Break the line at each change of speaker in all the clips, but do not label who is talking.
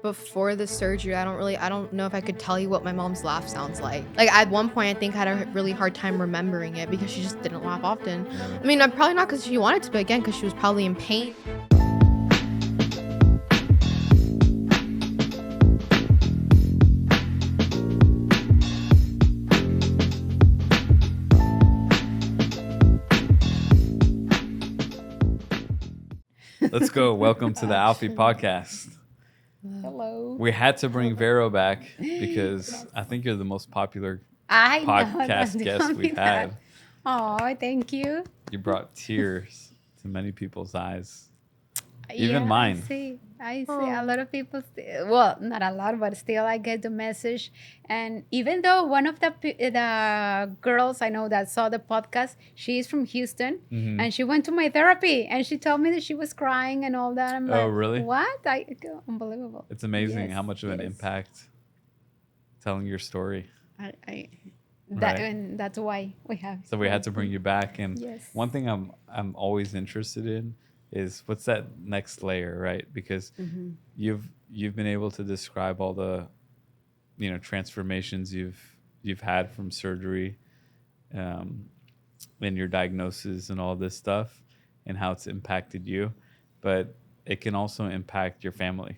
Before the surgery, I don't know if I could tell you what my mom's laugh sounds like. Like at one point, I think I had a really hard time remembering it because she just didn't laugh often. I mean, I'm probably not because she wanted to, but again, because she was probably in pain.
Let's go. Welcome to the Alfi podcast.
Hello.
We had to bring Vero back because I think you're the most popular
I
podcast guest we've had.
Oh, thank you.
You brought tears to many people's eyes. Even mine.
I see a lot of people still, well, not a lot, but still I get the message. And even though one of the girls I know that saw the podcast, she is from Houston, and she went to my therapy and she told me that she was crying and all that. I'm like,
really?
What? Unbelievable.
It's amazing how much of an impact telling your story.
And that's why we have.
So we had to bring you back. And
Yes.
one thing I'm always interested in is what's that next layer, right? Because you've been able to describe all the transformations you've had from surgery, and your diagnosis and all this stuff, and how it's impacted you, but it can also impact your family,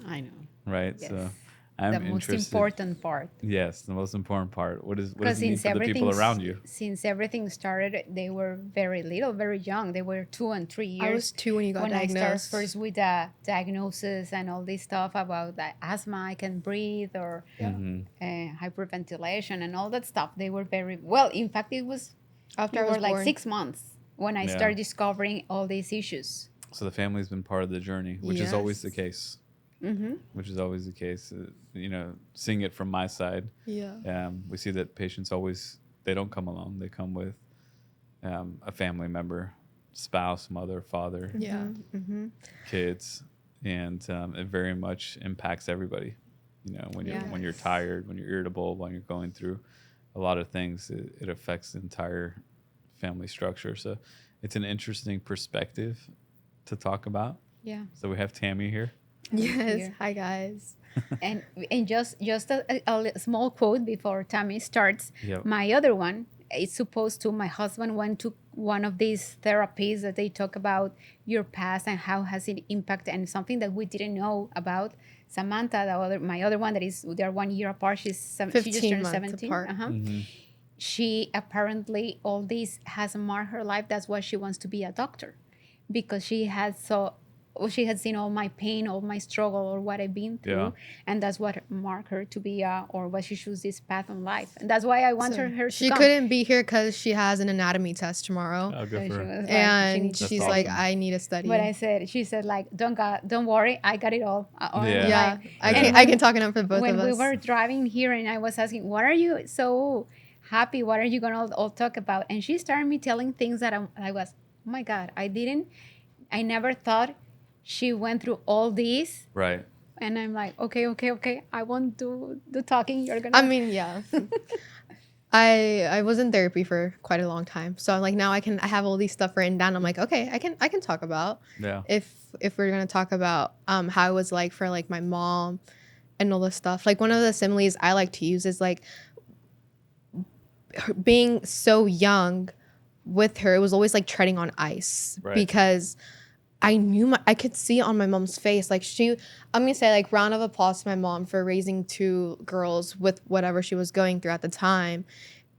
I know.
right?
Yes.
So I'm
The most
interested.
important part.
Yes, the most important part. What does it mean
Since
for the people around you?
Since everything started, they were very little, very young. They were 2 and 3 years.
I was 2 when you got
when
diagnosed.
I started first with the diagnosis and all this stuff about the asthma, I can breathe, or hyperventilation and all that stuff. They were very well. In fact, it was
After
we
I was
were like
born.
6 months when I started discovering all these issues.
So the family's been part of the journey, which is always the case. Which is always the case. Seeing it from my side, we see that patients they don't come alone. They come with a family member, spouse, mother, father, kids, and it very much impacts everybody. When you're tired, when you're irritable, when you're going through a lot of things, it affects the entire family structure. So it's an interesting perspective to talk about.
Yeah.
So we have Tammy here.
Yes.
Here.
Hi, guys.
and just a small quote before Tammy starts.
Yep.
My other one is supposed to. My husband went to one of these therapies that they talk about your past and how has it impacted, and something that we didn't know about. Samantha, my other one, they're 1 year apart. She just
15
turned
months
17.
apart.
She apparently all this has marked her life. That's why she wants to be a doctor, because she had seen all my pain, all my struggle, or what I've been through, and that's what marked her to be, or what she chose this path in life, and that's why I want her to
She
come.
couldn't be here because she has an anatomy test tomorrow,
Oh, good for her.
and
She
she's
That's
like,
awesome.
I need to study.
but she said like, don't worry, I got it all.
Yeah,
Like,
I can talk enough for both
when
of us.
we were driving here, and I was asking, what are you so happy? What are you gonna all talk about? And she started me telling things that I was, oh my God, I never thought she went through all these.
Right.
And I'm like, okay. I won't do the talking. You're gonna.
I mean, yeah. I was in therapy for quite a long time, so I'm like, now I have all these stuff written down. I'm like, okay, I can talk about if we're gonna talk about how it was like for like my mom and all this stuff. Like one of the similes I like to use is like her being so young with her. It was always like treading on ice, because I could see it on my mom's face. Like I'm gonna say like round of applause to my mom for raising 2 girls with whatever she was going through at the time.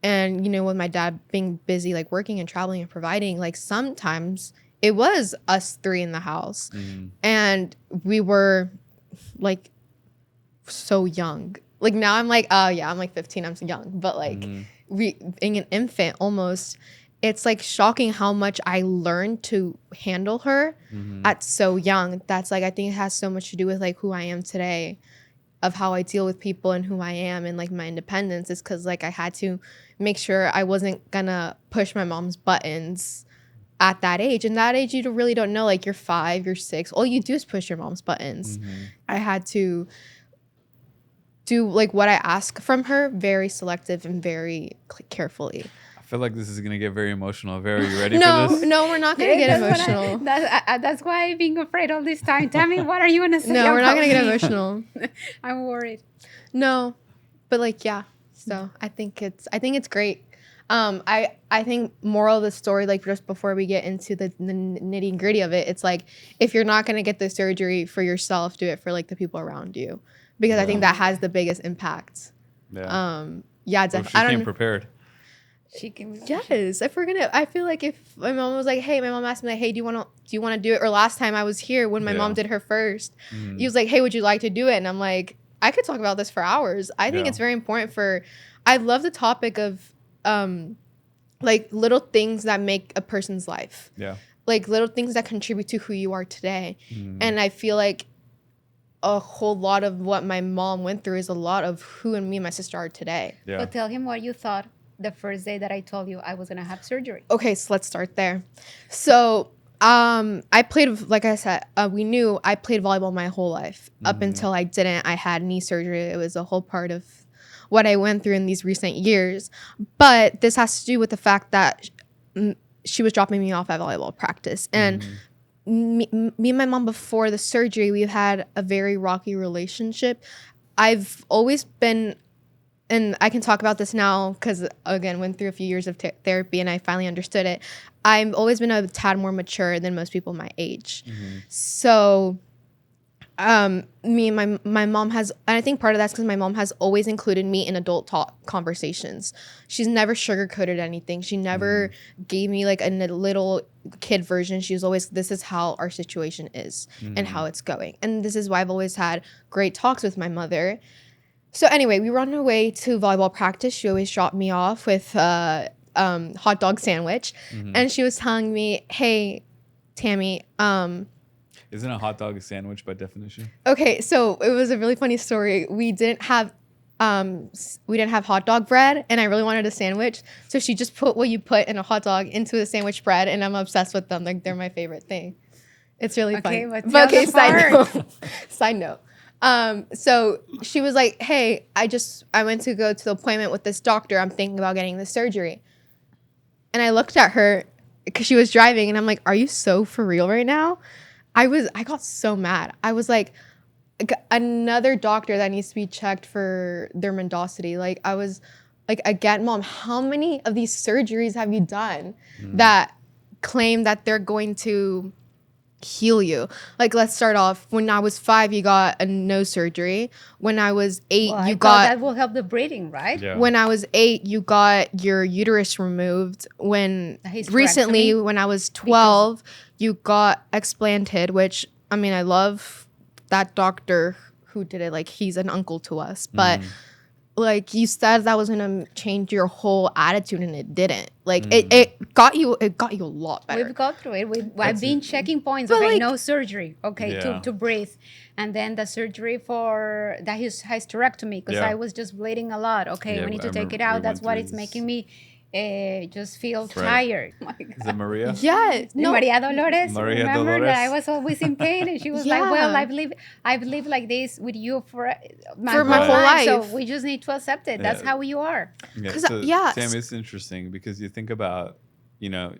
And, with my dad being busy, like working and traveling and providing, like sometimes it was us 3 in the house. And we were like so young. Like now I'm like, oh yeah, I'm like 15, I'm so young. But like being an infant almost, it's like shocking how much I learned to handle her at so young. That's like, I think it has so much to do with like who I am today, of how I deal with people and who I am, and like my independence is because like I had to make sure I wasn't gonna push my mom's buttons at that age. And that age, you really don't know, like you're 5, you're 6, all you do is push your mom's buttons. I had to do like what I ask from her very selective and very carefully.
feel like this is gonna get very emotional. Vero, you ready for this?
No, we're not gonna get emotional.
That's why I've been afraid all this time. Tammy, what are you gonna say?
No, we're not gonna get emotional.
I'm worried.
No, but like, yeah. So I think it's great. I think moral of the story, like just before we get into the nitty and gritty of it, it's like if you're not gonna get the surgery for yourself, do it for like the people around you, because I think that has the biggest impact.
Yeah.
Yeah, definitely.
She came prepared.
She can.
Yes, if we're gonna, I feel like if my mom was like, "Hey," my mom asked me like, "Hey, do you want to do it?" Or last time I was here when my mom did her first, he was like, "Hey, would you like to do it?" And I'm like, I could talk about this for hours. I think it's very important I love the topic of like little things that make a person's life. Yeah. Like little things that contribute to who you are today. And I feel like a whole lot of what my mom went through is a lot of who and me and my sister are today.
Yeah. But tell him what you thought the first day that I told you I was going to have surgery.
Okay, so let's start there. So I played, like I said, we knew I played volleyball my whole life. Up until I didn't. I had knee surgery. It was a whole part of what I went through in these recent years. But this has to do with the fact that she was dropping me off at volleyball practice. And me and my mom, before the surgery, we've had a very rocky relationship. I've always been, and I can talk about this now because, again, went through a few years of therapy and I finally understood it. I've always been a tad more mature than most people my age. So me and my mom has, and I think part of that's because my mom has always included me in adult talk conversations. She's never sugarcoated anything. She never gave me like a little kid version. She was always, this is how our situation is and how it's going. And this is why I've always had great talks with my mother. So anyway, we were on our way to volleyball practice. She always dropped me off with a hot dog sandwich. And she was telling me, "Hey, Tammy,
isn't a hot dog a sandwich by definition?"
Okay, so it was a really funny story. We didn't have hot dog bread, and I really wanted a sandwich. So she just put what you put in a hot dog into the sandwich bread, and I'm obsessed with them. Like they're my favorite thing. It's really fun. But okay, side note. So she was like, "Hey, I went to go to the appointment with this doctor. I'm thinking about getting the surgery." And I looked at her because she was driving, and I'm like, "Are you so for real right now?" I got so mad. I was like, another doctor that needs to be checked for their mendosity. Like I was like, again, Mom, how many of these surgeries have you done that claim that they're going to heal you? Like, let's start off. When I was 5, you got a nose surgery. When I was 8, you got
that will help the breathing, right?
Yeah. When I was 8, you got your uterus removed. When recently, when I was 12, you got explanted, which I mean, I love that doctor who did it. Like, he's an uncle to us, but like you said, that was gonna change your whole attitude, and it didn't. Like it got you a lot better.
We've got through it. I've been checking points. Okay, like, no surgery. Okay, to breathe, and then the surgery for that hysterectomy because I was just bleeding a lot. Okay, we need to take it out. That's what it's making me just feel tired.
Is it Maria?
Yes.
No. Maria Dolores. Remember that I was always in pain, and she was like, "Well, I've lived like this with you for my whole life. So we just need to accept it. That's how you are."
Sam, it's interesting because you think about, you know,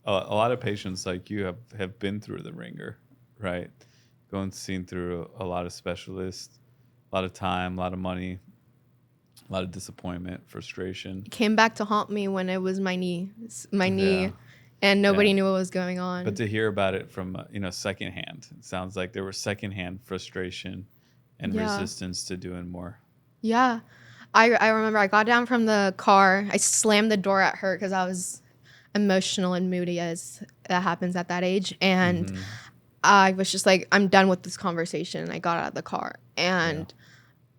a lot of patients like you have been through the ringer, right? Seen through a lot of specialists, a lot of time, a lot of money. A lot of disappointment, frustration.
It came back to haunt me when it was my knee, and nobody knew what was going on.
But to hear about it from secondhand, it sounds like there was secondhand frustration and resistance to doing more.
Yeah, I remember I got down from the car. I slammed the door at her because I was emotional and moody, as that happens at that age, and I was just like, I'm done with this conversation. I got out of the car and.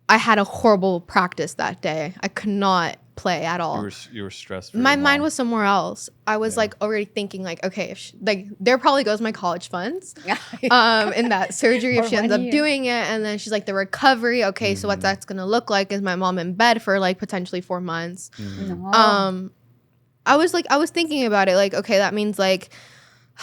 I had a horrible practice that day. I could not play at all.
You were stressed.
My mind was somewhere else. I was like already thinking like, okay, if there probably goes my college funds, in that surgery if she ends up doing it, and then she's like the recovery. Okay, so what that's gonna look like is my mom in bed for like potentially 4 months. I was thinking about it like, okay, that means like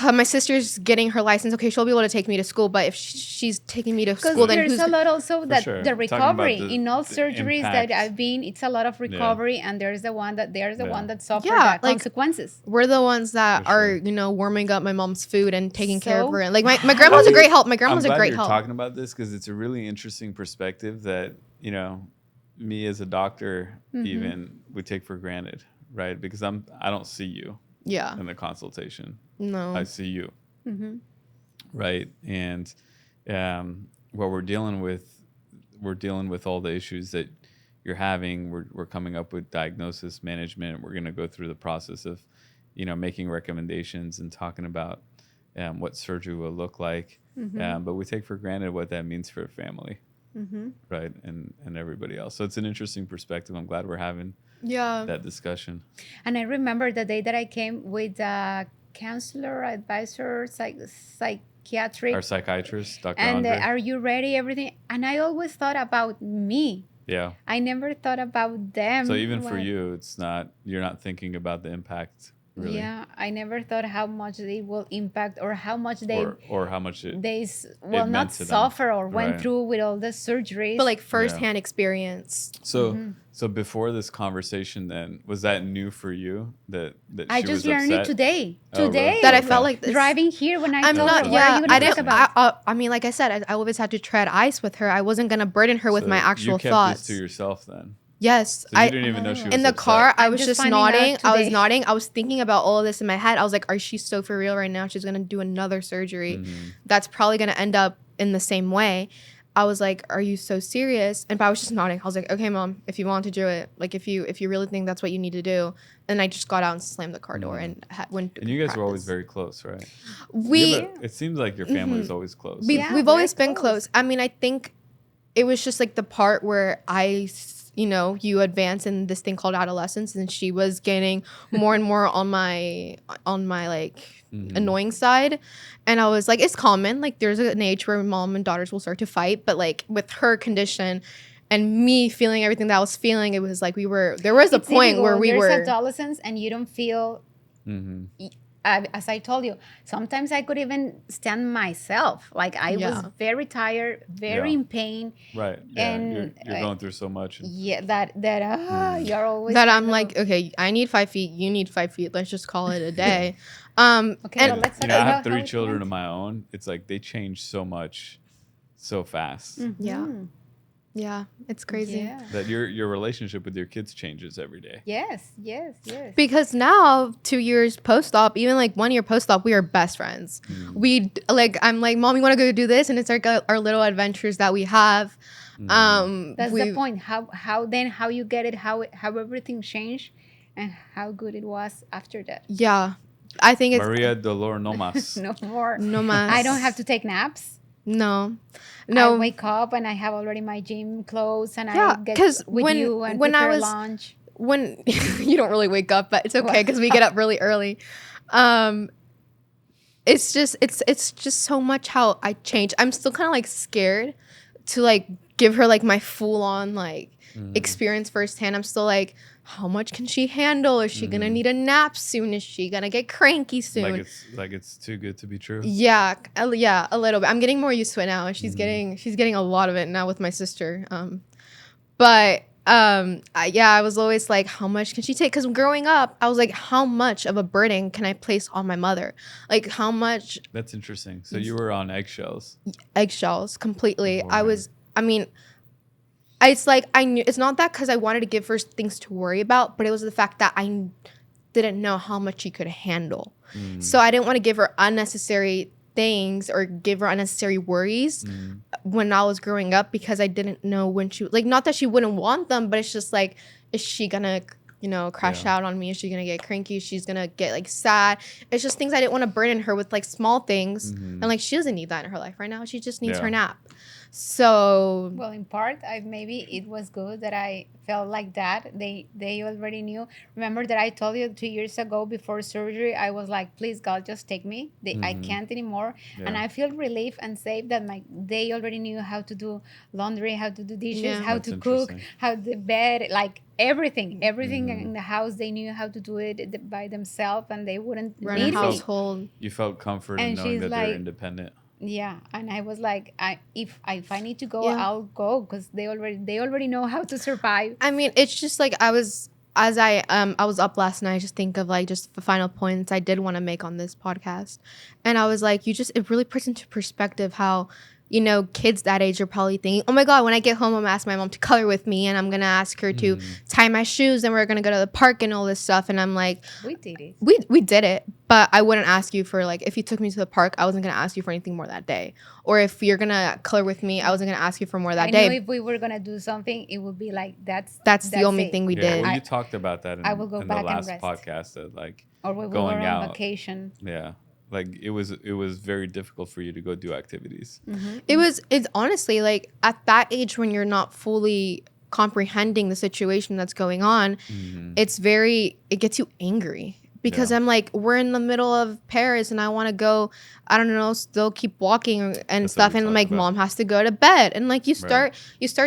my sister's getting her license. Okay, she'll be able to take me to school. But if she's taking me to school, then
there's a lot also that
sure.
the recovery in all
the
surgeries
impact.
that I've been, it's a lot of recovery, and there's the one that suffer the
like,
consequences.
We're the ones that
For
are warming up my mom's food and taking care of her. And like my grandma's a great help. My grandma's a great help.
I'm glad you're talking about this because it's a really interesting perspective that me as a doctor even would take for granted, right? Because I don't see you.
Yeah.
In the consultation.
No.
I see you. Right. And what we're dealing with all the issues that you're having. We're coming up with diagnosis management. We're going to go through the process of, making recommendations and talking about what surgery will look like. But we take for granted what that means for a family. Right. And everybody else. So it's an interesting perspective. I'm glad we're having that discussion.
And I remember the day that I came with a counselor, advisor, psychiatric.
Our psychiatrist, Dr.
And
Andre.
Are you ready? Everything. And I always thought about me.
Yeah.
I never thought about them.
So even for you, you're not thinking about the impact. Really.
Yeah, I never thought how much they will impact or how much they
or how much
they will not suffer or went through with all the surgeries.
But like firsthand experience.
So so before this conversation, then was that new for you that
I
she
just
was
learned
upset?
it today.
That I felt like this.
Driving here when
I'm
told
not.
her,
Yeah,
what are you gonna talk about?
I mean, like I said, I always had to tread ice with her. I wasn't gonna burden her with my actual
you kept
thoughts.
This to yourself then.
Yes,
so you didn't even know she was
in the
upset.
car. I was
just
just nodding. I was
today.
nodding. I was thinking about all of this in my head. I was like, "Are she so for real right now? She's gonna do another surgery. That's probably gonna end up in the same way." I was like, "Are you so serious?" And but I was just nodding. I was like, "Okay, mom, if you want to do it, like if you really think that's what you need to do." And I just got out and slammed the car door and went.
And you guys were always very close, right?
It
seems like your family is always close.
We've always been close. I mean, I think it was just like the part where you advance in this thing called adolescence, and she was getting more and more on my like annoying side. And I was like, it's common. Like there's an age where mom and daughters will start to fight. But like with her condition and me feeling everything that I was feeling, it was like there was a point where
there's adolescence and you don't feel as I told you, sometimes I could even stand myself. Like I was very tired, very in pain.
Right. Yeah. And you're going through so much.
Yeah. You're always.
That I'm like, okay, I need 5 feet. You need 5 feet. Let's just call it a day.
Okay.
And
let's talk
I
about
have 3
how
children of my own. It's like they change so much, so fast.
Yeah. Yeah, it's crazy.
Yeah.
That your relationship with your kids changes every day.
Yes.
Because now 2 years post-op, even like 1 year post-op, we are best friends. I'm like, Mom, you want to go do this? And it's like our little adventures that we have.
That's the point. How you get it, how everything changed, and how good it was after that.
Yeah, I think it's
Maria Dolor no más.
No more.
No más.
I don't have to take naps.
No.
I wake up and I have already my gym clothes and I get with you and prepare lunch.
When you don't really wake up, but it's okay because we get up really early. It's just so much how I change. I'm still kind of like scared to like give her like my full on like experience firsthand. I'm still like, how much can she handle? Is she gonna need a nap soon? Is she gonna get cranky soon?
Like it's too good to be true.
Yeah, a little bit. I'm getting more used to it now. She's getting a lot of it now with my sister. I was always like, how much can she take? Because growing up, I was like, how much of a burden can I place on my mother? Like, how much?
That's interesting. So you were on eggshells.
Eggshells, completely.
Wow.
It's like I knew. It's not that because I wanted to give her things to worry about, but it was the fact that I didn't know how much she could handle. So I didn't want to give her unnecessary things or give her unnecessary worries when I was growing up because I didn't know when she like not that she wouldn't want them, but it's just like, is she gonna crash out on me? Is she gonna get cranky? She's gonna get like sad. It's just things I didn't want to burden her with like small things, and like she doesn't need that in her life right now. She just needs her nap. So
well, in part, maybe it was good that I felt like that. They already knew. Remember that I told you 2 years ago before surgery, I was like, please God, just take me. I can't anymore. Yeah. And I feel relief and safe that they already knew how to do laundry, how to do dishes, how to cook, how to bed, like everything in the house. They knew how to do it by themselves, and they wouldn't
run
need
a household.
You felt comfort in knowing that they're independent.
Yeah, and I was like, if I need to go, I'll go, because they already know how to survive.
I mean, it's just like I was up last night. I just think of like just the final points I did want to make on this podcast, and I was like, it really puts into perspective how, you know, kids that age are probably thinking, oh my God, when I get home, I'm gonna ask my mom to color with me, and I'm gonna ask her to tie my shoes, and we're gonna go to the park and all this stuff. And I'm like,
we did it.
We did it, but I wouldn't ask you for, like, if you took me to the park, I wasn't gonna ask you for anything more that day. Or if you're gonna color with me, I wasn't gonna ask you for more that day.
I knew if we were gonna do something, it would be like that's
the only thing we did.
Well, you talked about that in the last podcast, that like,
or we
going
were
out
on vacation.
Yeah. Like it was very difficult for you to go do activities.
It's honestly like at that age when you're not fully comprehending the situation that's going on, it gets you angry because I'm like, we're in the middle of Paris and I want to go, I don't know, still keep walking and stuff, and like mom has to go to bed, and like you start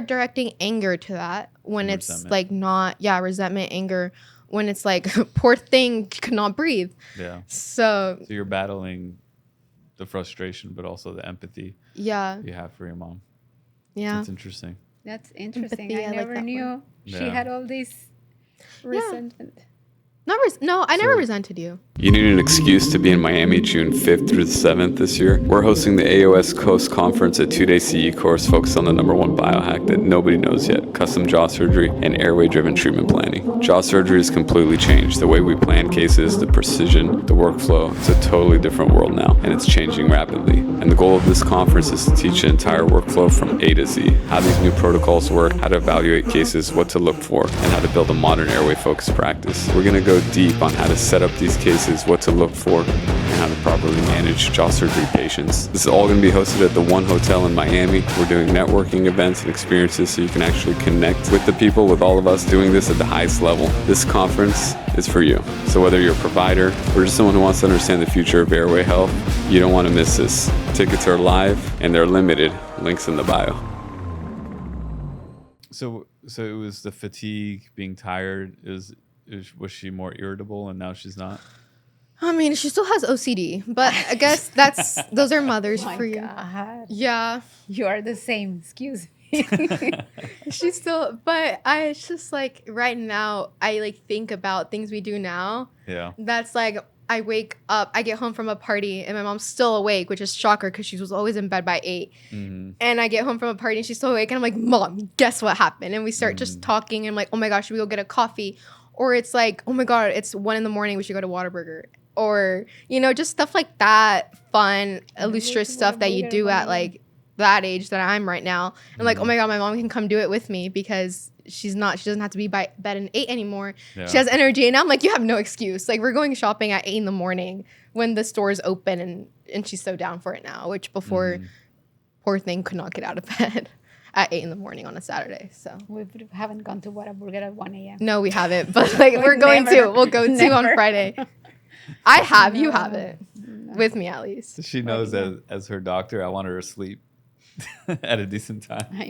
directing anger to that when it's like not resentment, anger. When it's like, poor thing, could not breathe.
Yeah.
So
you're battling the frustration, but also the empathy.
Yeah.
You have for your mom.
Yeah.
That's interesting.
Empathy, I never knew she had all this resentment.
I never resented you.
You need an excuse to be in Miami June 5th through the 7th this year. We're hosting the AOS Coast Conference, a 2-day CE course focused on the #1 biohack that nobody knows yet: custom jaw surgery and airway-driven treatment planning. Jaw surgery has completely changed the way we plan cases, the precision, the workflow. It's a totally different world now, and it's changing rapidly. And the goal of this conference is to teach an entire workflow from A to Z: how these new protocols work, how to evaluate cases, what to look for, and how to build a modern airway-focused practice. We're going to go deep on how to set up these cases, what to look for, and how to properly manage jaw surgery patients. This is all going to be hosted at the One Hotel in Miami. We're doing networking events and experiences so you can actually connect with the people, with all of us doing this at the highest level. This conference is for you. So whether you're a provider or just someone who wants to understand the future of airway health, you don't want to miss this. Tickets are live and they're limited. Links in the bio. So it was the fatigue, being tired. Was she more irritable and now she's not?
I mean, she still has OCD, but I guess those are mothers for you. God. Yeah.
You are the same. Excuse me.
She's still, but it's just like right now, I like think about things we do now.
Yeah.
That's like, I wake up, I get home from a party and my mom's still awake, which is shocker because she was always in bed by 8. And I get home from a party and she's still awake and I'm like, Mom, guess what happened? And we start just talking and I'm like, oh my gosh, should we go get a coffee? Or it's like, oh my God, it's 1 a.m, we should go to Whataburger. Or, you know, just stuff like that, fun, illustrious stuff that you do at like that age that I'm right now. And like, oh my God, my mom can come do it with me because she doesn't have to be by bed at 8 anymore. Yeah. She has energy. And I'm like, you have no excuse. Like, we're going shopping at 8 a.m. when the store's open, and she's so down for it now, which before, poor thing could not get out of bed at 8 a.m. on a Saturday. So
we haven't gone to Whataburger at 1 a.m.
No, we haven't. But like, we're going to. We'll go to on Friday. I have. You have it. With me, at least.
She knows as her doctor, I want her to sleep at a decent time.
I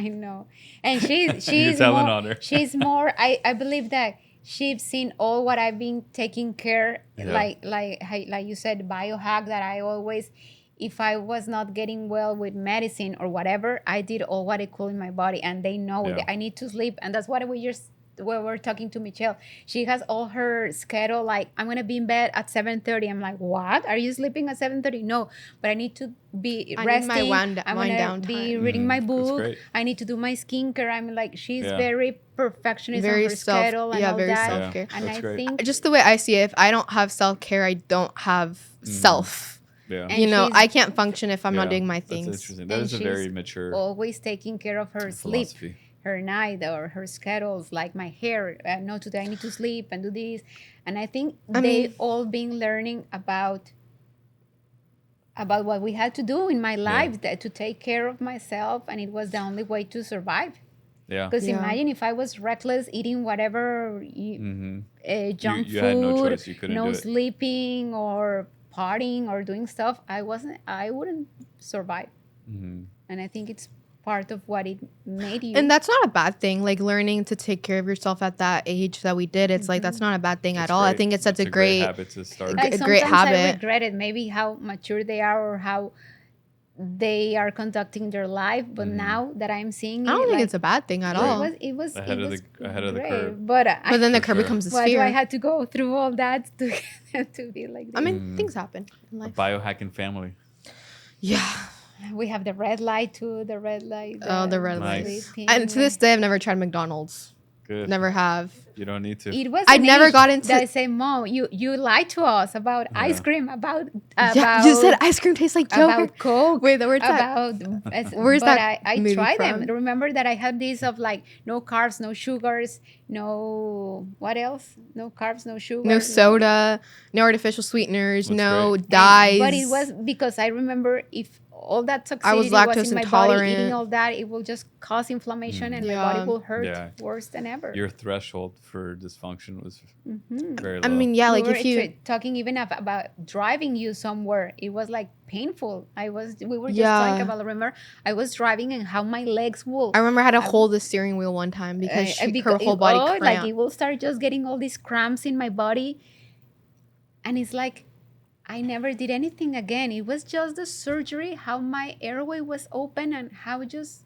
know. And she's more, on her. She's more, I believe that she's seen all what I've been taking care, like you said, biohack, that I always, if I was not getting well with medicine or whatever, I did all what I could in my body, and they know that I need to sleep. And that's what we're talking to Michelle. She has all her schedule, like, I'm gonna be in bed at 7:30. I'm like, what? Are you sleeping at 7:30? No, but I need to be resting.
I need my
I'm
down
be reading my book. I need to do my skincare. I'm like, she's very perfectionist on her schedule and all
very
that.
Self-care.
And I think
just the way I see it, if I don't have self-care, I don't have self.
Yeah.
You know, I can't function if I'm not doing my things.
That's interesting. That is a very mature
always taking care of her
philosophy.
Sleep. Her night or her schedules, like my hair. No, today I need to sleep and do this. And I think they all been learning about about what we had to do in my life to take care of myself, and it was the only way to survive.
Yeah.
Because imagine if I was reckless, eating whatever junk
you
food,
had no choice. You couldn't do it.
Sleeping or partying or doing stuff, I wouldn't survive. And I think it's part of what it made you.
And that's not a bad thing. Like learning to take care of yourself at that age that we did, it's like that's not a bad thing at all. I think it's such a great
habit to start.
Like,
a great habit.
I regret it, maybe how mature they are or how they are conducting their life, but now that I'm seeing it,
I don't think it's a bad thing at all.
It was
ahead of the curve.
But
then the curve becomes a sphere.
Why do I had to go through all that to be like this?
I mean, things happen in life.
A biohacking family.
Yeah.
We have the red light too. The red light.
The red light.
Nice.
And to this day, I've never tried McDonald's.
Good.
Never have.
You don't need to.
It was.
I never got into.
I say, Mom, you lied to us about ice cream, about
you said ice cream tastes like yogurt.
About Coke.
Wait, where's
that?
Where's that?
I
movie
tried
from?
them. Remember that I had this of like no carbs, no sugars, no what else? No carbs, no sugar,
no soda, no artificial sweeteners,
That's
no
great.
dyes.
But it was because I remember if all that toxicity
I was lactose
in my
intolerant.
body, eating all that, it will just cause inflammation and my body will hurt worse than ever.
Your threshold for dysfunction was very low.
I mean, yeah, like
we
if you
talking even about driving you somewhere, it was like painful. We were just talking about. Remember, I was driving and how my legs will.
I remember I had to hold the steering wheel one time because her whole body cramped.
Like it will start just getting all these cramps in my body, and it's like I never did anything again. It was just the surgery, how my airway was open and how just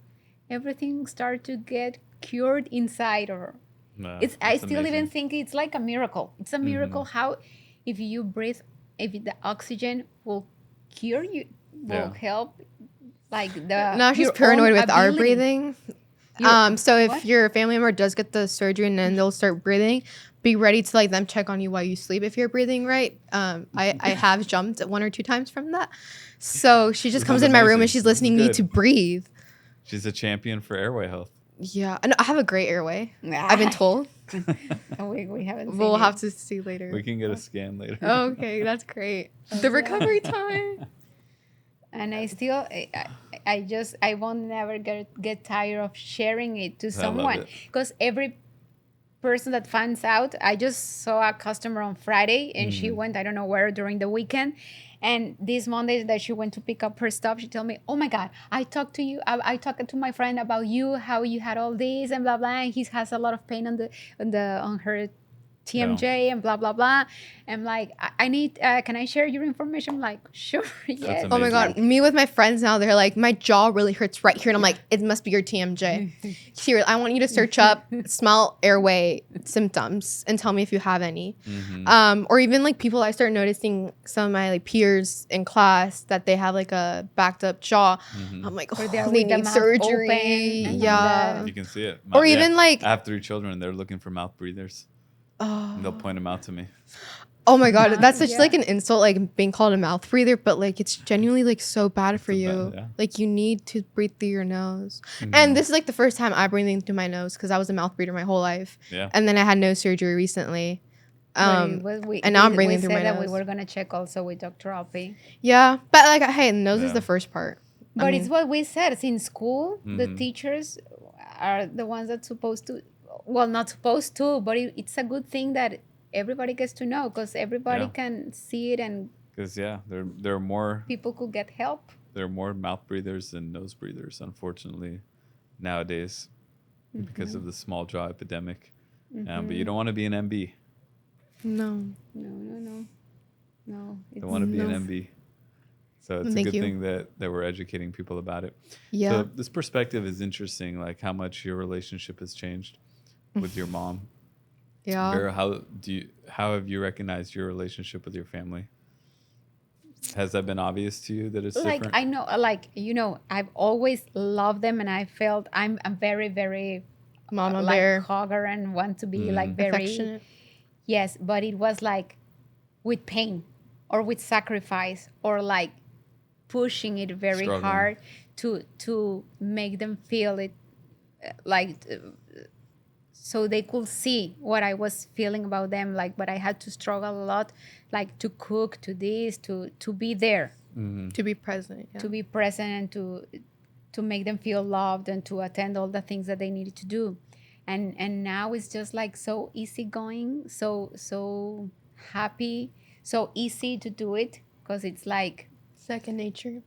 everything started to get cured inside. Or I still
amazing.
even think it's like a miracle. It's a miracle how if you breathe, if the oxygen will cure you, will help. Like the
now she's paranoid with our breathing. So if your family member does get the surgery and then they'll start breathing, be ready to like them check on you while you sleep if you're breathing right. I have jumped 1 or 2 times from that. So she just comes in my room and she's listening to me to breathe.
She's a champion for airway health.
Yeah, and I have a great airway. I've been told.
we haven't.
We'll have to see later.
We can get a scan later.
Okay, that's great. The recovery time.
And I still, I won't never get tired of sharing it to someone because every person that finds out, I just saw a customer on Friday and she went, I don't know where during the weekend. And this Monday that she went to pick up her stuff, she told me, oh my God, I talked to you. I talked to my friend about you, how you had all this and blah, blah. And he has a lot of pain on her TMJ and blah, blah, blah. I'm like, I need, can I share your information? I'm like, sure, yes.
Oh my God. Me with my friends now, they're like, my jaw really hurts right here. And I'm like, it must be your TMJ. Here, I want you to search up smell airway symptoms and tell me if you have any. Or even like people, I start noticing some of my like peers in class that they have like a backed up jaw. I'm like, oh, they need surgery. Yeah.
You can see it.
Or even like,
I have 3 children. They're looking for mouth breathers. And they'll point them out to me.
Oh my God, that's such like an insult, like being called a mouth breather, but like it's genuinely like so bad for you. Like you need to breathe through your nose. And this is like the first time I breathe through my nose because I was a mouth breather my whole life. And then I had nose surgery recently. And now I'm breathing through my nose.
We were gonna check also with Dr. Alfi.
Yeah, but like, hey, the nose is the first part.
But it's what we said. It's in school, the teachers are the ones that's supposed to. Well, not supposed to, but it's a good thing that everybody gets to know because everybody can see it and
because there are more
people could get help.
There are more mouth breathers than nose breathers, unfortunately, nowadays because of the small jaw epidemic. But you don't want to be an MB.
No.
You
don't want to be an MB. So it's a good thing that we're educating people about it.
Yeah.
So this perspective is interesting, like how much your relationship has changed with your mom.
Yeah.
Vero, how have you recognized your relationship with your family? Has that been obvious to you that it's different?
I know, I've always loved them and I felt I'm very, very
mama
like
bear
hugger and want to be like very
affectionate.
Yes, but it was like with pain or with sacrifice or like pushing it very hard to make them feel it like so they could see what I was feeling about them, like, but I had to struggle a lot, like to cook, to this, to be there
To be present.
To be present and to make them feel loved and to attend all the things that they needed to do. And now it's just like so easygoing, so happy, so easy to do it because it's like
second nature.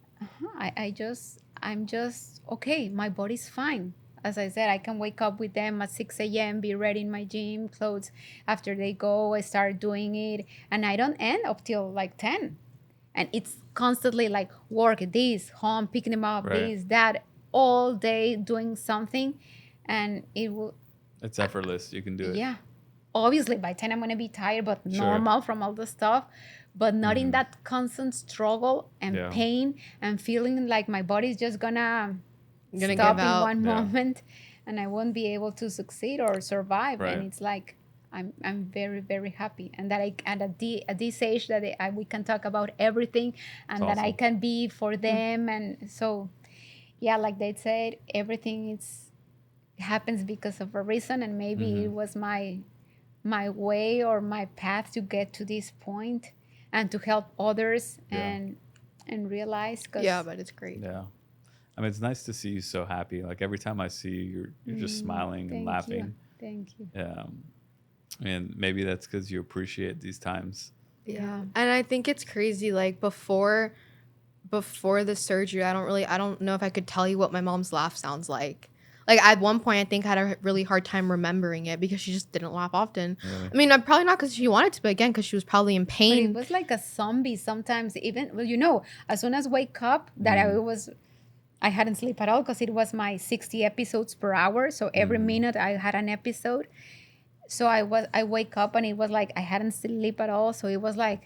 I'm just okay. My body's fine. As I said, I can wake up with them at 6 a.m., be ready in my gym clothes. After they go, I start doing it. And I don't end up till like 10. And it's constantly like work, this, home, picking them up, this, that, all day doing something. And
it's effortless. You can do it.
Yeah. Obviously, by 10, I'm going to be tired, but normal from all the stuff. But not in that constant struggle and pain and feeling like my body's just going to stop in one moment and I won't be able to succeed or survive. And it's like, I'm very, very happy. And that at this age that we can talk about everything and that I can be for them. And so, like they said, everything happens because of a reason. And maybe it was my way or my path to get to this point and to help others and realize.
But it's great.
Yeah. I mean, it's nice to see you so happy. Like every time I see you, you're just smiling and laughing.
Thank you.
And maybe that's because you appreciate these times.
Yeah. And I think it's crazy. Like before the surgery, I don't know if I could tell you what my mom's laugh sounds like. Like at one point, I think I had a really hard time remembering it because she just didn't laugh often. Really? I mean, probably not because she wanted to, but again, because she was probably in pain.
But it was like a zombie sometimes. Even, as soon as wake up, that I hadn't slept at all because it was my 60 episodes per hour. So every minute I had an episode. So I wake up and it was like I hadn't slept at all. So it was like,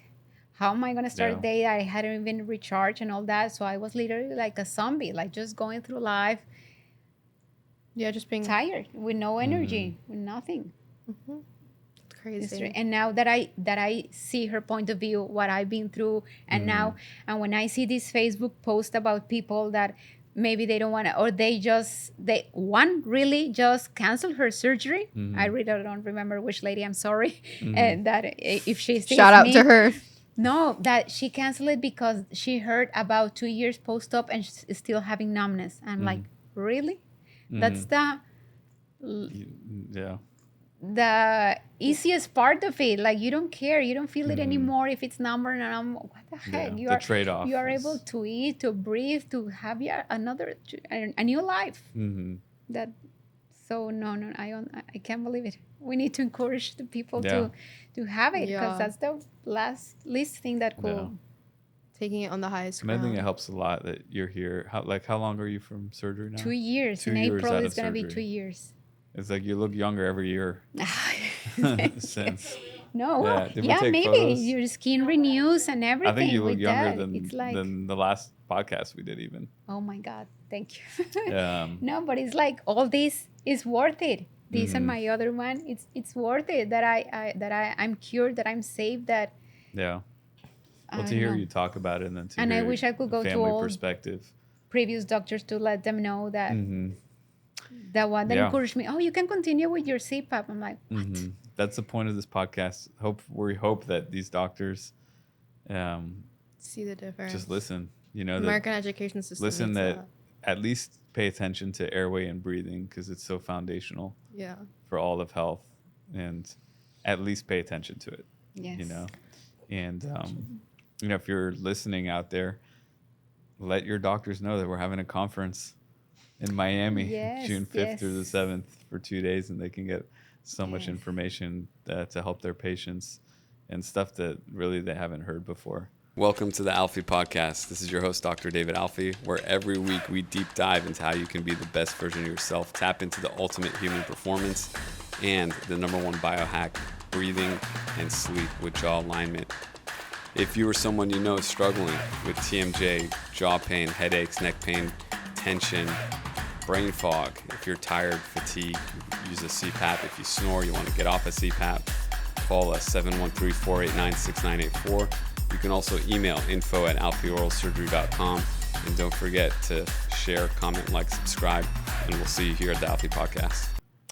how am I going to start a day? I hadn't even recharged and all that. So I was literally like a zombie, like just going through life.
Yeah, just being
tired with no energy, with nothing.
It's crazy.
And now that I see her point of view, what I've been through, and now, and when I see this Facebook post about people that maybe they don't want to, or one really just canceled her surgery. I really don't remember which lady, I'm sorry. And that if she sees
shout out to her.
No, that she canceled it because she heard about 2 years post-op and she's still having numbness. I'm like, really? That's the easiest part of it. Like you don't care, you don't feel it anymore if it's number and what the heck.
The trade-off.
You are able to eat, to breathe, to have a new life. So no, I can't believe it. We need to encourage the people to have it because that's the least thing that could.
Taking it on the highest
ground. I think it helps a lot that you're here. How long are you from surgery now?
2 years. In April, it's going to be 2 years.
It's like you look younger every year. Since.
No. Maybe. Photos? Your skin renews and everything.
I think you look younger than the last podcast we did even.
Oh my God. Thank you. No, but it's like all this is worth it. This and my other one, it's worth it that I'm cured, that I'm safe, that.
Yeah. Well, to hear you talk about it and then to hear
I wish I could go to all
perspective.
Previous doctors to let them know that that one that encouraged me. Oh, you can continue with your CPAP. I'm like, what?
That's the point of this podcast. We hope that these doctors
see the difference.
Just listen.
American education system.
Listen that at least pay attention to airway and breathing because it's so foundational. For all of health, and at least pay attention to it.
Yes.
And if you're listening out there, let your doctors know that we're having a conference in Miami, June 5th through the 7th for 2 days, and they can get so much information to help their patients and stuff that really they haven't heard before. Welcome to the Alfi podcast. This is your host, Dr. David Alfi, where every week we deep dive into how you can be the best version of yourself, tap into the ultimate human performance, and the #1 biohack, breathing and sleep with jaw alignment. If you or someone you know is struggling with TMJ, jaw pain, headaches, neck pain, tension, brain fog, if you're tired, fatigue, use a CPAP. If you snore, you want to get off a CPAP, call us 713-489-6984. You can also email info@alfioralsurgery.com. And don't forget to share, comment, like, subscribe, and we'll see you here at the Alfi podcast.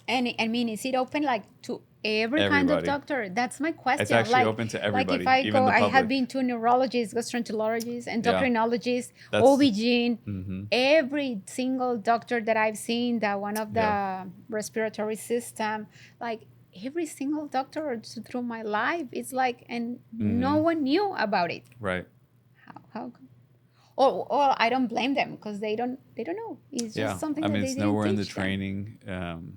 And I mean, is it open like to Every kind of doctor. That's my question.
It's actually open to everybody.
Like if I
even
go,
the public.
I have been to neurologists, gastroenterologists, endocrinologists, OB-GYN. Every single doctor that I've seen, that one of the respiratory system, like every single doctor through my life, it's like, and no one knew about it.
Right.
How or I don't blame them because they don't know. It's just something that they didn't teach them.
It's nowhere in the training.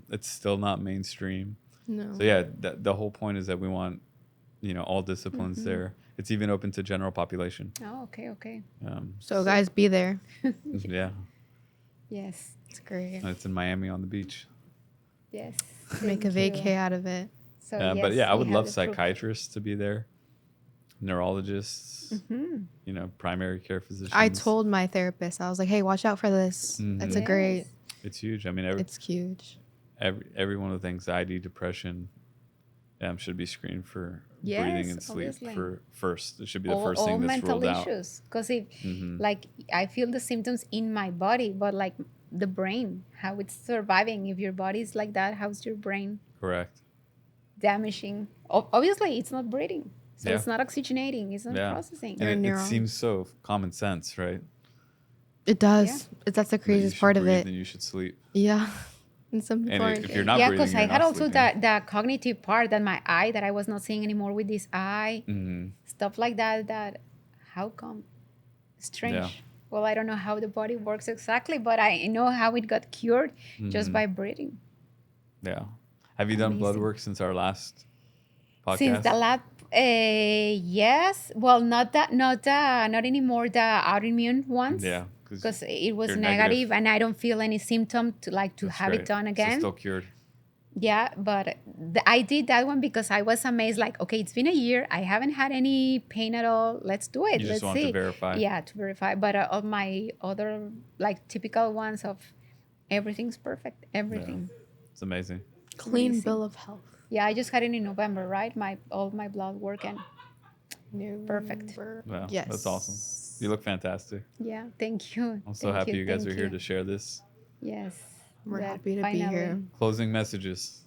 It's still not mainstream.
No.
So yeah, the whole point is that we want, all disciplines there. It's even open to general population.
Oh, okay.
So guys, be there.
Yeah.
Yes.
It's great.
It's in Miami on the beach.
Yes.
Make a vacay out of it.
So,
but yeah, I would love psychiatrists to be there, neurologists, primary care physicians.
I told my therapist, I was like, hey, watch out for this. That's a great.
It's huge. I mean,
it's huge.
Everyone with anxiety, depression, should be screened for breathing and sleep first. It should be the first thing that's ruled out. All mental issues.
Because if, like, I feel the symptoms in my body, but like the brain, how it's surviving. If your body is like that, how's your brain?
Correct.
Damaging. Obviously, it's not breathing. So it's not oxygenating. It's not processing.
And it seems so common sense, right?
It does. That's the craziest part of it.
Then you should sleep.
Yeah. And some people
if you're not breathing,
because I had also the cognitive part, that my eye, that I was not seeing anymore with this eye, stuff like that. That how come? Strange. Yeah. Well, I don't know how the body works exactly, but I know how it got cured just by breathing.
Yeah. Have you done blood work since our last podcast?
Since the last, yes. Well, not anymore. The autoimmune ones.
Yeah.
Because it was negative and I don't feel any symptom to have it done again.
So still cured.
Yeah, but I did that one because I was amazed. Like, okay, it's been a year. I haven't had any pain at all. Let's do it.
You
Let's
just want to verify.
Yeah, to verify. But all my other typical ones of everything's perfect. Everything.
Yeah. It's amazing.
Clean bill of health.
Yeah, I just had it in November, right? All my blood work and perfect.
Wow, yes. That's awesome. You look fantastic.
Yeah, thank you.
I'm so happy you guys are here to share this.
Yes.
We're happy to be here.
Closing messages.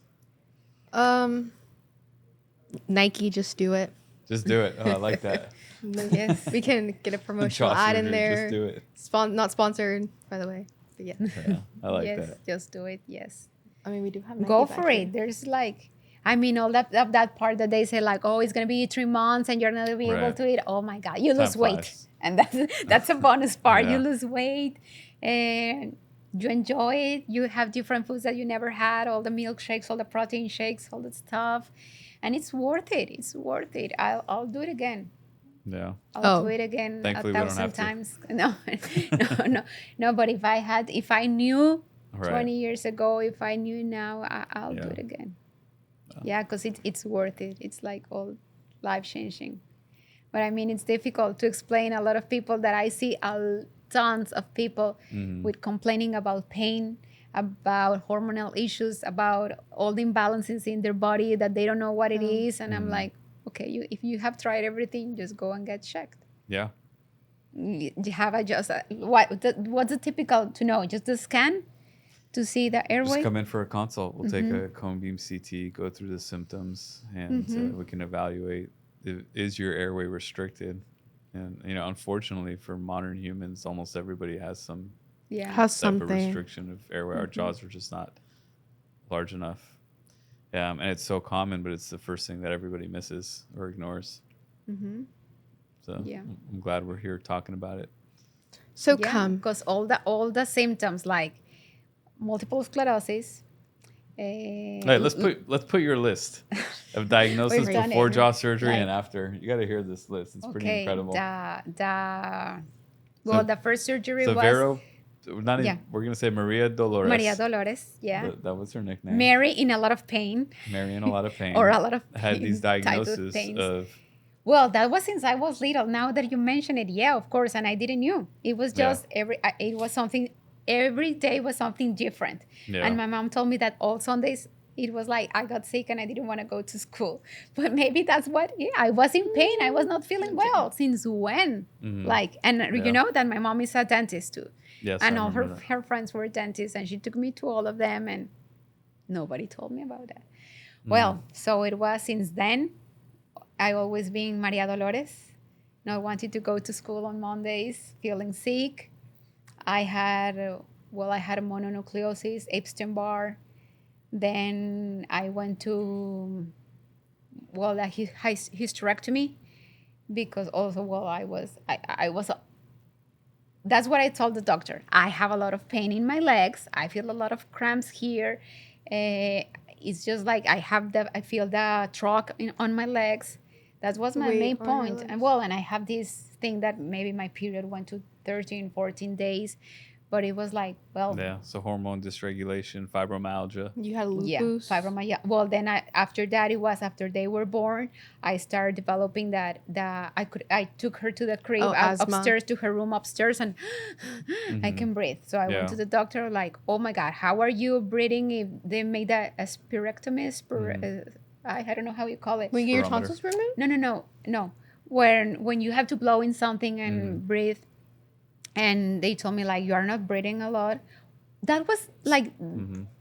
Nike, just do it.
Just do it. Oh, I like that.
Yes. We can get a promotional ad in there.
Just do it.
Not sponsored, by the way. But yeah.
I like
that.
Yes,
just do it. Yes.
I mean, we do have Nike
Go for it. There's all that part that they say oh, it's going to be 3 months and you're not going to be able to eat. Oh my God, you lose weight. And that's a bonus part. You lose weight and you enjoy it. You have different foods that you never had, all the milkshakes, all the protein shakes, all that stuff. And it's worth it. It's worth it. I'll do it again.
Yeah.
I'll do it again 1,000 times. No, but if I knew 20 years ago, if I knew now, I'll do it again. Yeah, because it's worth it. It's all life-changing. But I mean, it's difficult to explain. A lot of people that I see, tons of people with complaining about pain, about hormonal issues, about all the imbalances in their body that they don't know what it is. And I'm like, okay, if you have tried everything, just go and get checked.
Yeah.
You have what's the typical to know? Just the scan to see the airway?
Just come in for a consult. We'll take a cone beam CT, go through the symptoms, and we can evaluate. Is your airway restricted? And unfortunately for modern humans, almost everybody has some type of restriction of airway. Our jaws are just not large enough. And it's so common, but it's the first thing that everybody misses or ignores. So I'm glad we're here talking about it.
So come,
because all the symptoms like multiple sclerosis.
Hey, let's put your list of diagnoses before jaw surgery and after. You got to hear this list. It's pretty incredible.
The first surgery was
Vero. We're gonna say Maria Dolores.
Maria Dolores, yeah.
That was her nickname.
Mary in a lot of pain.
Mary in a lot of pain.
Or a lot of pain.
Had these diagnoses of.
Well, that was since I was little. Now that you mention it, yeah, of course, and I didn't know. It was just it was something. Every day was something different. Yeah. And my mom told me that all Sundays it was like I got sick and I didn't want to go to school. But maybe that's I was in pain. I was not feeling well. Since when? You know that my mom is a dentist too.
Yes,
and all her friends were dentists and she took me to all of them and nobody told me about that. Well, so it was since then. I always been Maria Dolores, not wanting to go to school on Mondays, feeling sick. I had, I had a mononucleosis, Epstein-Barr. Then I went to, a hysterectomy because also, I was, that's what I told the doctor. I have a lot of pain in my legs. I feel a lot of cramps here. It's just like I feel the truck on my legs. That was my main point. And I have this thing that maybe my period went to 13, 14 days. But it was like,
yeah, so hormone dysregulation, fibromyalgia.
You had lupus.
Yeah, fibromyalgia. Well, then after that, it was after they were born, I started developing that. I took her to the crib upstairs to her room upstairs, and I can breathe. So I went to the doctor, like, oh my God, how are you breathing? If they made a spirectomy, I don't know how you call it.
When you get your tonsils removed?
No. When you have to blow in something and breathe. And they told me, like, you are not breathing a lot. That was like,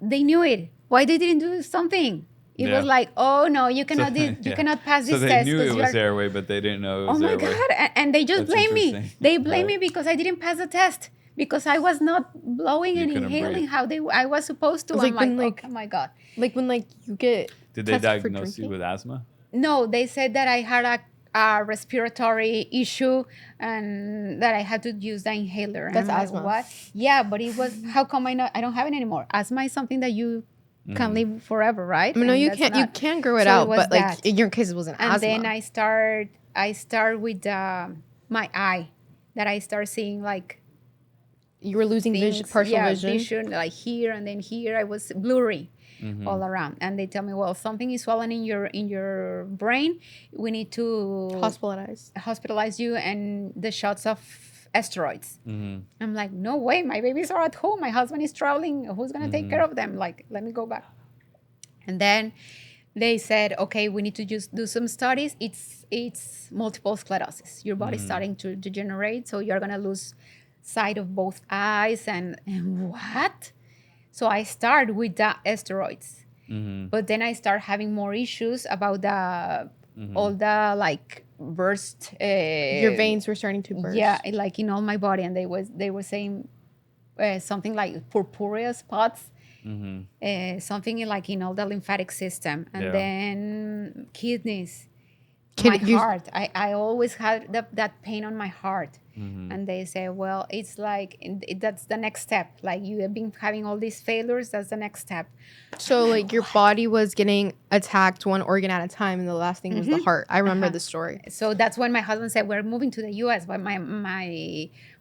they knew it. Why they didn't do something? It was like, oh no, you cannot you cannot pass this test.
So they knew it was airway, but they didn't know it was airway.
Oh my God. And they just blame me. They blame me because I didn't pass the test. Because I was not blowing and inhaling how I was supposed to. I'm like, oh my God.
Like when you get
Did they diagnose you with asthma?
No, they said that I had a respiratory issue and that I had to use the inhaler.
That's asthma.
Like, what? Yeah, but it was, how come I don't have it anymore? Asthma is something that you can live forever, right?
I mean, no, you can't grow it out, but like in your case, it wasn't asthma.
And then I start with my eye, that I start seeing like,
you were losing partial
vision, like here and then here. I was blurry. All around, and they tell me, well, something is swollen in your brain. We need to hospitalize you and the shots of steroids. I'm like, no way, my babies are at home. My husband is traveling. Who's gonna take care of them? Like, let me go back. And then they said, okay, we need to just do some studies. It's multiple sclerosis. Your body's starting to degenerate, so you're gonna lose sight of both eyes. And what? So I start with the steroids, but then I start having more issues about the all the like burst.
Your veins were starting to burst.
Yeah, like in all my body, and they were saying something like purpura spots, something like in all the lymphatic system, and then kidneys. My heart. I always had that pain on my heart. And they say, well, it's like, that's the next step. Like, you have been having all these failures. That's the next step.
So, like, your body was getting attacked one organ at a time, and the last thing was the heart. I remember the story.
So that's when my husband said, we're moving to the U.S., but my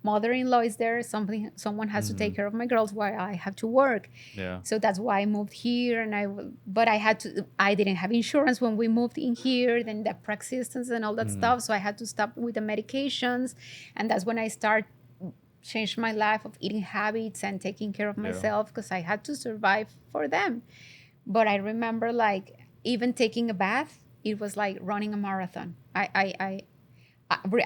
mother-in-law is there. Someone has to take care of my girls while I have to work.
Yeah.
So that's why I moved here, but I didn't have insurance when we moved in here. Then the persistence and all that stuff. So I had to stop with the medications, and that's when I changed my life of eating habits and taking care of myself, because I had to survive for them. But I remember, like, even taking a bath, it was like running a marathon. I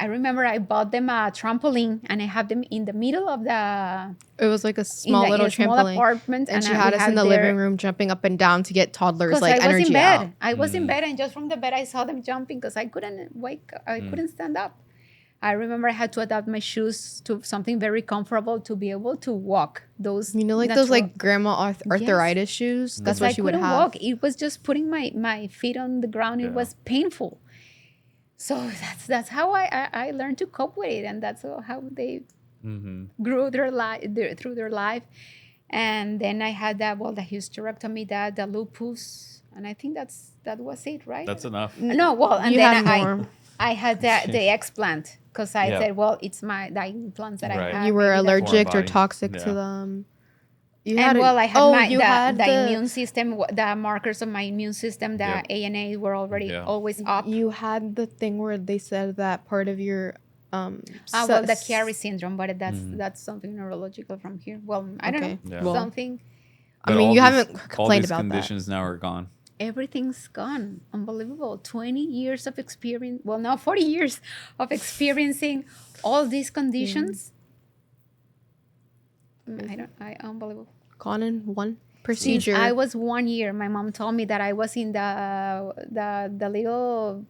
remember I bought them a trampoline, and I have them in the middle of the...
It was like a small
small apartment.
And she had us in the living room jumping up and down to get toddlers like
I was
energy
in bed.
out.
I was in bed, and just from the bed I saw them jumping because I couldn't I couldn't stand up. I remember I had to adapt my shoes to something very comfortable to be able to walk. Those,
those like grandma arthritis shoes. That's what she would have.
Walk. It was just putting my feet on the ground. It was painful. So that's how I learned to cope with it, and that's how they grew through their life. And then I had the hysterectomy, the lupus, and I think that was it, right?
That's enough.
No, and then I had the explant. Because I said, well, it's the implants that I have.
You were allergic or toxic to them.
I had the immune system, the markers of my immune system, the ANA were already always up.
You had the thing where they said that part of your...
the Chiari syndrome, but that's something neurological from here. Well, I don't know. Yeah. Something...
But
I mean, you haven't complained about that.
All these conditions now are gone.
Everything's gone. Unbelievable. 20 years of experience. Well, now 40 years of experiencing all these conditions. Unbelievable.
Gone in one procedure.
Since I was 1 year, my mom told me that I was in the little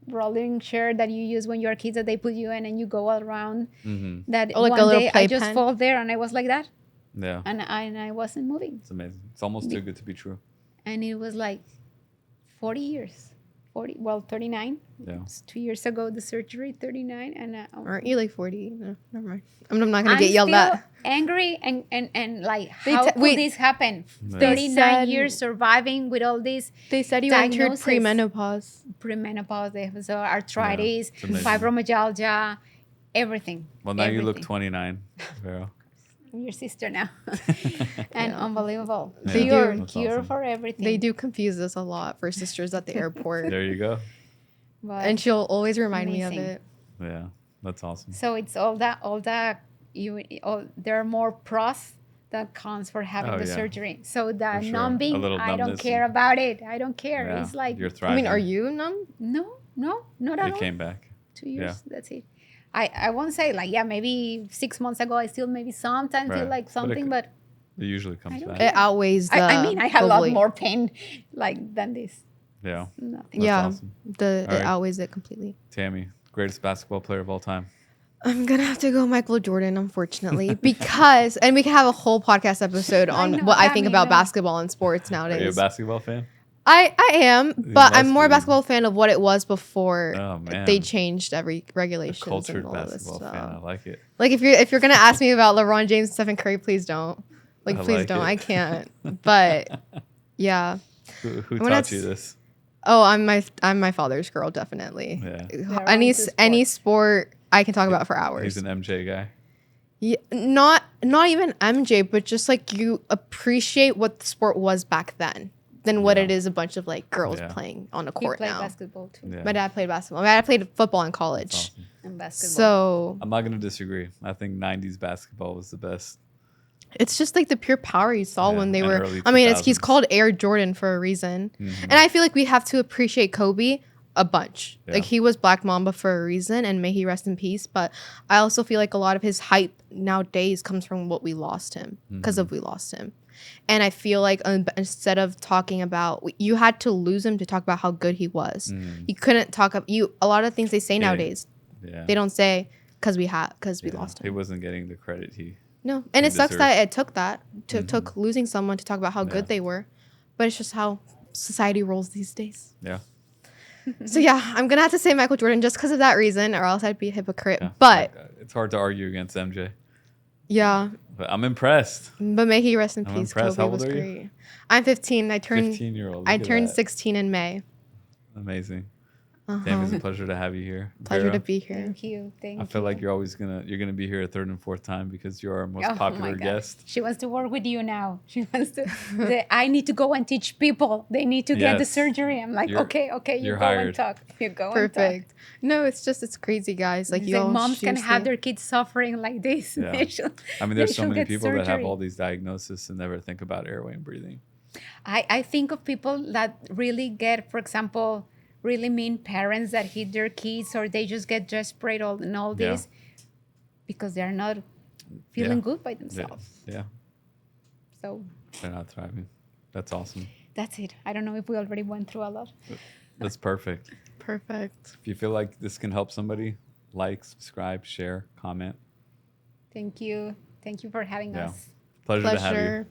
rolling chair that you use when you're kids that they put you in and you go all around. That
like
one
a little
day I just
playpen.
fall there and I was like that.
Yeah.
And I wasn't moving.
It's amazing. It's almost too good to be true.
And it was like 40 years. 39.
Yeah.
It's 2 years ago, the surgery, 39. And
aren't you like 40? No, never mind. I'm not going to get yelled at.
Angry and like, how could this happen? 39 years surviving with all these
They said you
diagnoses.
entered premenopause.
Premenopause, they have arthritis, fibromyalgia, everything.
Well, now you look 29, Vero.
Your sister now. And unbelievable.
Yeah.
Cure for everything.
They do confuse us a lot for sisters at the airport.
There you go.
But
and she'll always remind me of it.
Yeah, that's awesome.
So it's all that there are more pros that cons for having the surgery. So the numbing, I don't care about it. I don't care.
Yeah,
it's like,
you're thriving.
I mean, are you numb?
No, not at all.
It came back.
2 years, that's it. I won't say like, maybe 6 months ago, I still maybe sometimes feel like something, but
it usually comes back.
It outweighs the
I have a lot more pain like than this.
Yeah.
Nothing.
Yeah.
Awesome.
It outweighs it completely.
Tammy, greatest basketball player of all time.
I'm going to have to go Michael Jordan, unfortunately, because, and we can have a whole podcast episode on what I think about basketball and sports nowadays.
Are you a basketball fan?
I am, but I'm more a basketball fan of what it was before they changed every regulations.
A cultured
and all
basketball fan. I like it.
Like if you're gonna ask me about LeBron James and Stephen Curry, please don't. Please don't. I can't. But yeah.
Who taught you this?
Oh, I'm my father's girl, definitely.
Yeah.
Any sport I can talk about for hours.
He's an MJ guy.
Yeah, not even MJ, but just like you appreciate what the sport was back then than what it is a bunch of like girls playing on a court now.
He played basketball too.
Yeah.
My dad played basketball. My dad played football in college.
Awesome.
And basketball.
So
I'm not going to disagree. I think 90s basketball was the best.
it's just like the pure power you saw when they were.
early
I mean, he's
2000s.
called Air Jordan for a reason, and I feel like we have to appreciate Kobe a bunch.
Yeah.
Like he was Black Mamba for a reason, and may he rest in peace. But I also feel like a lot of his hype nowadays comes from what we lost him because of we lost him. And I feel like instead of talking about, you had to lose him to talk about how good he was. You couldn't talk about a lot of things they say nowadays.
Yeah.
They don't say because we lost him.
He wasn't getting the credit he.
No, and it sucks
deserves.
that it took losing someone to talk about how good they were, but it's just how society rolls these days.
Yeah.
So yeah, I'm gonna have to say Michael Jordan just because of that reason, or else I'd be a hypocrite.
Yeah.
But
it's hard to argue against MJ.
yeah,
But I'm impressed.
but may he rest in
I'm
peace.
impressed.
Kobe
How old
was
are you?
great. I'm 15. I turned
15-year-old.
I turned 16 in May.
Amazing. Tammy, it's a pleasure to have you here.
Pleasure
Vero,
to be here.
Thank you.
I feel like you're gonna be here a third and fourth time because you're our most popular guest.
She wants to work with you now. She wants to. I need to go and teach people. They need to get the surgery. I'm like, okay, you go
hired.
and talk. You go
Perfect.
and
No, it's crazy, guys. Like
moms can have their kids suffering like this.
Yeah. I mean, there's so many people that have all these diagnoses and never think about airway and breathing.
I think of people that really get, for example, really mean parents that hit their kids, or they just get desperate and all this because they're not feeling good by themselves.
Yeah.
So
They're not thriving. That's awesome.
that's it. I don't know if we already went through a lot.
That's perfect.
Perfect.
If you feel like this can help somebody, like, subscribe, share, comment.
Thank you. Thank you for having us.
Pleasure to have you.